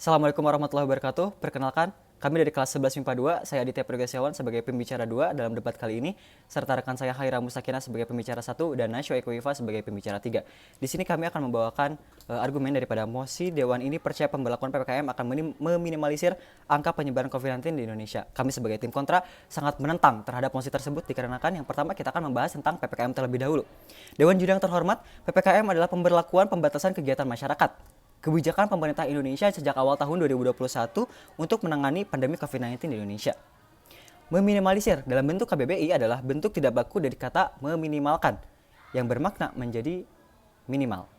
Assalamualaikum warahmatullahi wabarakatuh. Perkenalkan, kami dari kelas 11 MIPA 2, saya Aditya Purgasyawan sebagai pembicara 2 dalam debat kali ini, serta rekan saya Haira Mustakina sebagai pembicara 1 dan Nasyo Eko Iva sebagai pembicara 3. Di sini kami akan membawakan argumen daripada mosi Dewan ini percaya pemberlakuan PPKM akan meminimalisir angka penyebaran COVID-19 di Indonesia. Kami sebagai tim kontra sangat menentang terhadap mosi tersebut dikarenakan yang pertama kita akan membahas tentang PPKM terlebih dahulu. Dewan Juri yang terhormat, PPKM adalah pemberlakuan pembatasan kegiatan masyarakat. Kebijakan pemerintah Indonesia sejak awal tahun 2021 untuk menangani pandemi COVID-19 di Indonesia. Meminimalisir dalam bentuk KBBI adalah bentuk tidak baku dari kata meminimalkan yang bermakna menjadi minimal.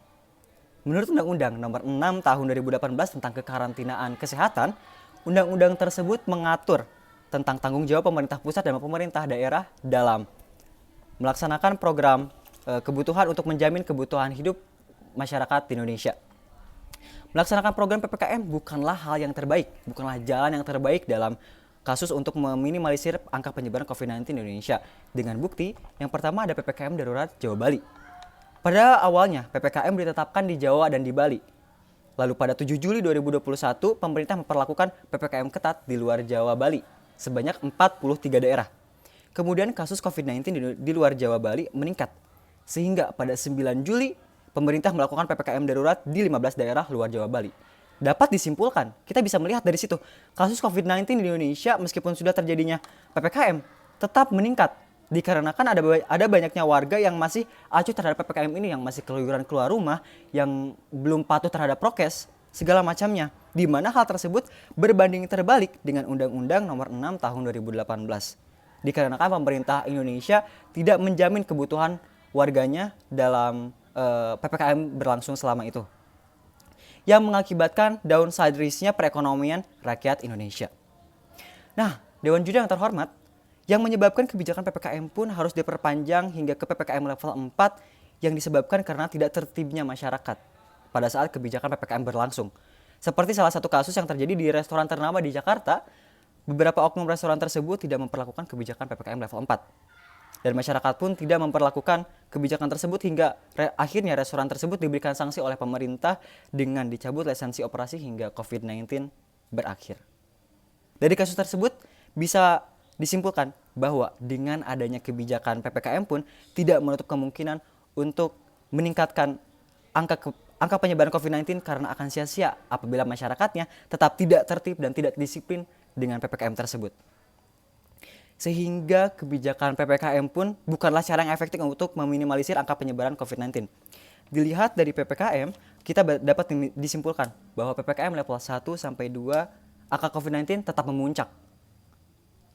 Menurut Undang-Undang Nomor 6 Tahun 2018 tentang kekarantinaan kesehatan, undang-undang tersebut mengatur tentang tanggung jawab pemerintah pusat dan pemerintah daerah dalam melaksanakan program kebutuhan untuk menjamin kebutuhan hidup masyarakat di Indonesia. Melaksanakan program PPKM bukanlah hal yang terbaik, bukanlah jalan yang terbaik dalam kasus untuk meminimalisir angka penyebaran COVID-19 di Indonesia. Dengan bukti, yang pertama ada PPKM darurat Jawa Bali. Pada awalnya, PPKM ditetapkan di Jawa dan di Bali. Lalu pada 7 Juli 2021, pemerintah memperlakukan PPKM ketat di luar Jawa Bali, sebanyak 43 daerah. Kemudian kasus COVID-19 di luar Jawa Bali meningkat, sehingga pada 9 Juli, pemerintah melakukan PPKM darurat di 15 daerah luar Jawa Bali. Dapat disimpulkan, kita bisa melihat dari situ, kasus COVID-19 di Indonesia meskipun sudah terjadinya PPKM, tetap meningkat. Dikarenakan ada banyaknya warga yang masih acuh terhadap PPKM ini, yang masih keluyuran keluar rumah, yang belum patuh terhadap prokes, segala macamnya. Di mana hal tersebut berbanding terbalik dengan Undang-Undang Nomor 6 Tahun 2018. Dikarenakan pemerintah Indonesia tidak menjamin kebutuhan warganya dalam PPKM berlangsung selama itu, yang mengakibatkan downside risk-nya perekonomian rakyat Indonesia. Nah, Dewan Juri yang terhormat, yang menyebabkan kebijakan PPKM pun harus diperpanjang hingga ke PPKM level 4 yang disebabkan karena tidak tertibnya masyarakat pada saat kebijakan PPKM berlangsung. Seperti salah satu kasus yang terjadi di restoran ternama di Jakarta, beberapa oknum restoran tersebut tidak memperlakukan kebijakan PPKM level 4. Dan masyarakat pun tidak memperlakukan kebijakan tersebut hingga akhirnya restoran tersebut diberikan sanksi oleh pemerintah dengan dicabut lisensi operasi hingga COVID-19 berakhir. Dari kasus tersebut bisa disimpulkan bahwa dengan adanya kebijakan PPKM pun tidak menutup kemungkinan untuk meningkatkan angka penyebaran COVID-19 karena akan sia-sia apabila masyarakatnya tetap tidak tertib dan tidak disiplin dengan PPKM tersebut. Sehingga kebijakan PPKM pun bukanlah cara yang efektif untuk meminimalisir angka penyebaran COVID-19. Dilihat dari PPKM, kita dapat disimpulkan bahwa PPKM level 1 sampai 2 angka COVID-19 tetap memuncak.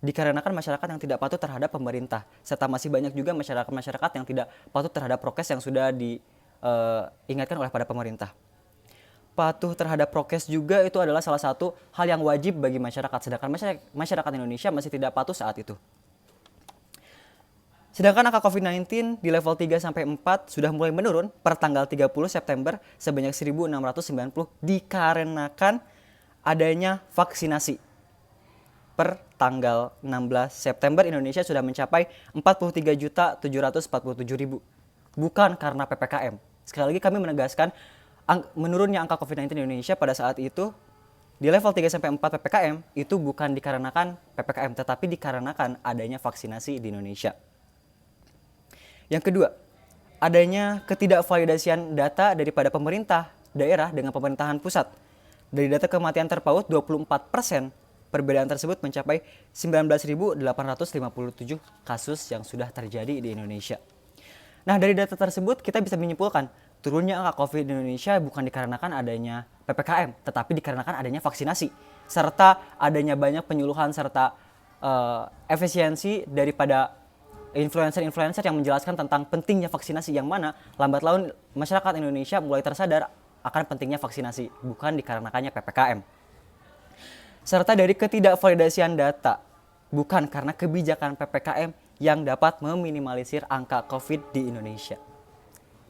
Dikarenakan masyarakat yang tidak patuh terhadap pemerintah, serta masih banyak juga masyarakat yang tidak patuh terhadap prokes yang sudah diingatkan oleh pada pemerintah. Patuh terhadap prokes juga itu adalah salah satu hal yang wajib bagi masyarakat, sedangkan masyarakat Indonesia masih tidak patuh saat itu. Sedangkan angka COVID-19 di level 3 sampai 4 sudah mulai menurun per tanggal 30 September sebanyak 1.690 dikarenakan adanya vaksinasi. Per tanggal 16 September Indonesia sudah mencapai 43.747.000, bukan karena PPKM. Sekali lagi kami menegaskan, menurunnya angka COVID-19 di Indonesia pada saat itu di level 3 sampai 4 PPKM itu bukan dikarenakan PPKM tetapi dikarenakan adanya vaksinasi di Indonesia. Yang kedua, adanya ketidakvalidasian data daripada pemerintah daerah dengan pemerintahan pusat. Dari data kematian terpaut 24%, perbedaan tersebut mencapai 19.857 kasus yang sudah terjadi di Indonesia. Nah, dari data tersebut kita bisa menyimpulkan turunnya angka COVID di Indonesia bukan dikarenakan adanya PPKM, tetapi dikarenakan adanya vaksinasi, serta adanya banyak penyuluhan serta efisiensi daripada influencer-influencer yang menjelaskan tentang pentingnya vaksinasi, yang mana lambat laun masyarakat Indonesia mulai tersadar akan pentingnya vaksinasi, bukan dikarenakannya PPKM. Serta dari ketidakvalidasian data, bukan karena kebijakan PPKM yang dapat meminimalisir angka COVID di Indonesia.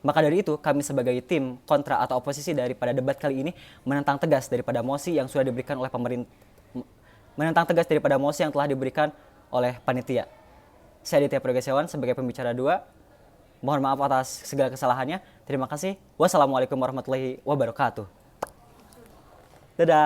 Maka dari itu, kami sebagai tim kontra atau oposisi daripada debat kali ini menentang tegas daripada mosi yang sudah diberikan oleh pemerintah, menentang tegas daripada mosi yang telah diberikan oleh panitia. Saya Aditya Purgasyawan sebagai pembicara 2. Mohon maaf atas segala kesalahannya. Terima kasih. Wassalamualaikum warahmatullahi wabarakatuh. Dadah.